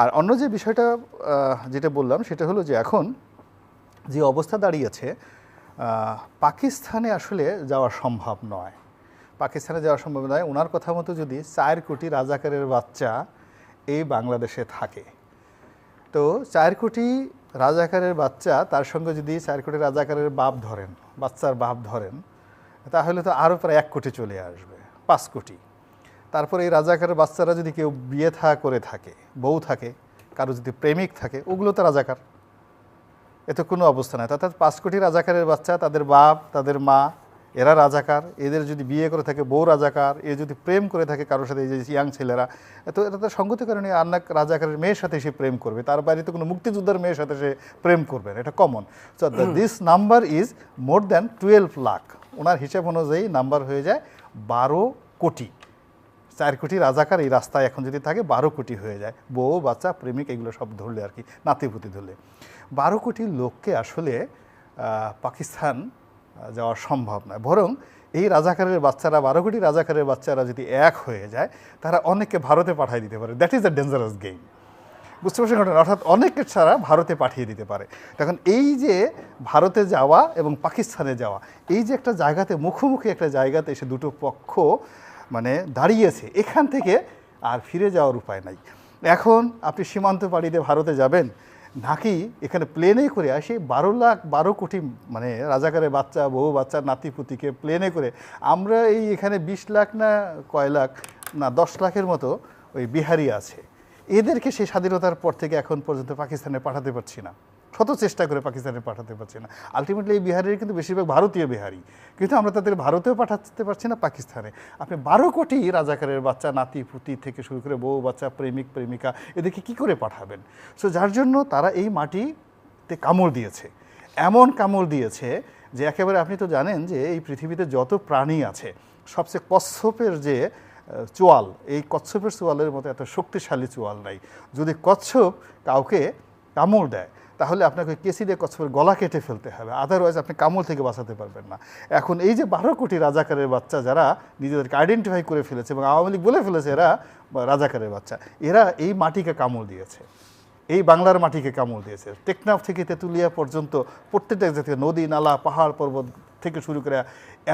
আর অন্য যে বিষয়টা যেটা বললাম সেটা হলো যে এখন যে অবস্থা দাঁড়িয়েছে পাকিস্তানে আসলে যাওয়া সম্ভব নয়। পাকিস্তানে যাওয়া সম্ভব নয়। ওনার কথা মতো যদি 4 কোটি রাজাকারের বাচ্চা এই বাংলাদেশে থাকে, তো 4 কোটি রাজাকারের বাচ্চা, তার সঙ্গে যদি 4 কোটি রাজাকারের বাপ ধরেন, বাচ্চার বাপ ধরেন, তাহলে তো আরও প্রায় 1 কোটি চলে আসবে, 5 কোটি। তারপরে এই রাজাকারের বাচ্চারা যদি কেউ বিয়ে করে থাকে, বউ থাকে, কারো যদি প্রেমিক থাকে, ওগুলো তো রাজাকার। এতে কোনো অবস্থা নাই। অর্থাৎ 5 কোটি রাজাকারের বাচ্চা, তাদের বাপ, তাদের মা, এরা রাজাকার। এদের যদি বিয়ে করে থাকে বউ রাজাকার, এ যদি প্রেম করে থাকে কারোর সাথে, এই যে ইয়াং ছেলেরা, তো এটা তো সঙ্গতি কারণে আর না রাজাকারের মেয়ের সাথে সে প্রেম করবে, তার বাড়িতে কোনো মুক্তিযোদ্ধার মেয়ের সাথে সে প্রেম করবে, এটা common. So this number is more than 12 lakh. ওনার হিসাব অনুযায়ী নাম্বার হয়ে যায় 12 কোটি। 4 কোটি রাজাকার এই রাস্তায় এখন যদি থাকে 12 কোটি হয়ে যায়, বউ বাচ্চা প্রেমিক এগুলো সব ধরলে আর কি, নাতিপুতি ধরলে 12 কোটি লোককে আসলে পাকিস্তান যাওয়া সম্ভব নয়। বরং এই রাজাকারের বাচ্চারা, 12 কোটি রাজাকারের বাচ্চারা যদি এক হয়ে যায়, তারা অনেককে ভারতে পাঠিয়ে দিতে পারে। That is the dangerous game. বুঝতে পারছেন ঘটনা? অর্থাৎ অনেকের ছাড়া ভারতে পাঠিয়ে দিতে পারে। তখন এই যে ভারতে যাওয়া এবং পাকিস্তানে যাওয়া, এই যে একটা জায়গাতে, মুখোমুখি একটা জায়গাতে এসে দুটো পক্ষ মানে দাঁড়িয়েছে, এখান থেকে আর ফিরে যাওয়ার উপায় নাই। এখন আপনি সীমান্ত পাড়ি দিয়ে ভারতে যাবেন, নাকি এখানে প্লেনে করে আসি 12 কোটি মানে রাজাকারের বাচ্চা, বউ বাচ্চা, নাতিপুতিকে প্লেনে করে আমরা এই এখানে 20 লাখ না কয় লাখ না 10 লাখের মতো ওই বিহারি আছে, এদেরকে সেই স্বাধীনতার পর থেকে এখন পর্যন্ত পাকিস্তানে পাঠাতে পারছি না। শত চেষ্টা করে পাকিস্তানে পাঠাতে পারছি না। আলটিমেটলি এই বিহারির কিন্তু বেশিরভাগ ভারতীয় বিহারি, কিন্তু আমরা তাদের ভারতেও পাঠাতে পারছি না, পাকিস্তানে। আপনি 12 কোটি রাজাকারের বাচ্চা, নাতিপুতি থেকে শুরু করে বউ বাচ্চা, প্রেমিক প্রেমিকা, এদেরকে কি করে পাঠাবেন? সো যার জন্য তারা এই মাটিতে কামড় দিয়েছে, এমন কামড় দিয়েছে যে একেবারে, আপনি তো জানেন যে এই পৃথিবীতে যত প্রাণী আছে, সবচেয়ে কচ্ছপের যে চোয়াল, এই কচ্ছপের চোয়ালের মতো এত শক্তিশালী চোয়াল নাই। যদি কচ্ছপ কাউকে কামড় দেয়, তাহলে আপনাকে কেসি দিয়ে কচ্ছপের গলা কেটে ফেলতে হবে, আদারওয়াইজ আপনি কামড় থেকে বাঁচাতে পারবেন না। এখন এই যে 12 কোটি রাজাকারের বাচ্চা যারা নিজেদেরকে আইডেন্টিফাই করে ফেলেছে এবং আওয়ামী লীগ বলে ফেলেছে এরা রাজাকারের বাচ্চা, এরা এই মাটিকে কামড় দিয়েছে, এই বাংলার মাটিকে কামড় দিয়েছে। টেকনাফ থেকে তেঁতুলিয়া পর্যন্ত প্রত্যেকটা জায়গা, নদী নালা পাহাড় পর্বত থেকে শুরু করে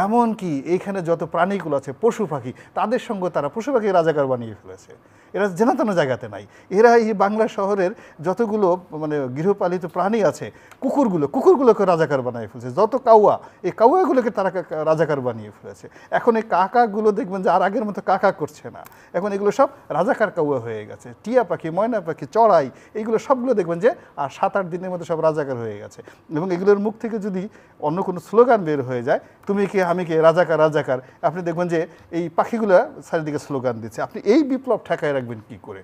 এমনকি এইখানে যত প্রাণীগুলো আছে, পশু পাখি, তাদের সঙ্গে তারা পশু পাখি রাজাকার বানিয়ে ফেলেছে। এরা জেনাতেনা জায়গাতে নাই। এরা এই বাংলা শহরের যতগুলো মানে গৃহপালিত প্রাণী আছে, কুকুরগুলোকে রাজাকার বানিয়ে ফেলেছে। যত কাউয়া, এই কাউয়াগুলোকে তারা রাজাকার বানিয়ে ফেলেছে। এখন এই কাকাগুলো দেখবেন যে আর আগের মতো কাকা করছে না, এখন এগুলো সব রাজাকার কাউয়া হয়ে গেছে। টিয়া পাখি, ময়না পাখি, চড়াই, এইগুলো সবগুলো দেখবেন যে আর 7-8 দিনের মধ্যে সব রাজাকার হয়ে গেছে। এবং এগুলোর মুখ থেকে যদি অন্য কোনো স্লোগান বের হয়ে যায়, তুমি কে আমি কে, রাজাকার রাজাকার, আপনি দেখবেন যে এই পাখিগুলো চারিদিকে স্লোগান দিচ্ছে। আপনি এই বিপ্লব ঠেকায় রাখবেন কি করে?